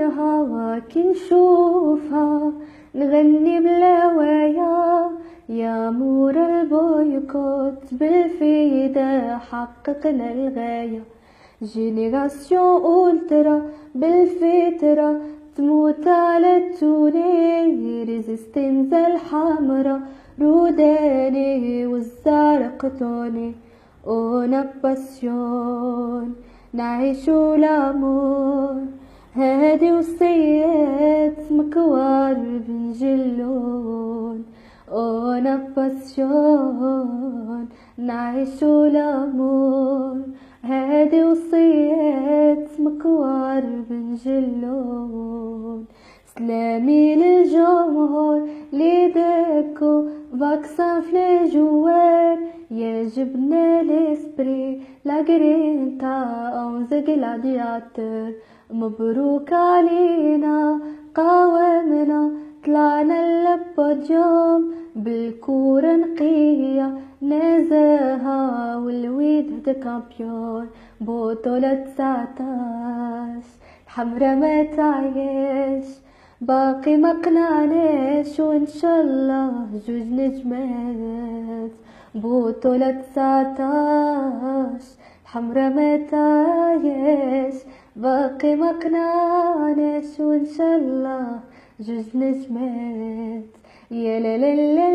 هواك نشوفها نغني بلاوايا يا مور البويكوت بالفدا حققنا الغاية. جينيراسيون أولترا بالفطرة تموت على التوني ريزيستنزا الحمرا روداني والزرقطوني أونا باسيون نعيشو الأمور هادي وصيات مكوار بنجلون أونا باسيون نعيشو الأمور هادي وصيات مكوار بنجلون. سلامي للجمهور ليدكو فاكسان في جوار يعجبنا لسبري لا جرينتا اونز جلادياتر. مبروك علينا قاومنا طلعنا للبوديوم بالكورة نقية نزاهة والويد هدا كامبيون بطولة 19 الحمرا ما تعيش باقي ما قنعناش وان شاء الله جوج نجمات بطولة 19 الحمرا ما تعيش باقي ما قنعناش وان شاء الله جوج نجمات. يا لا لا لا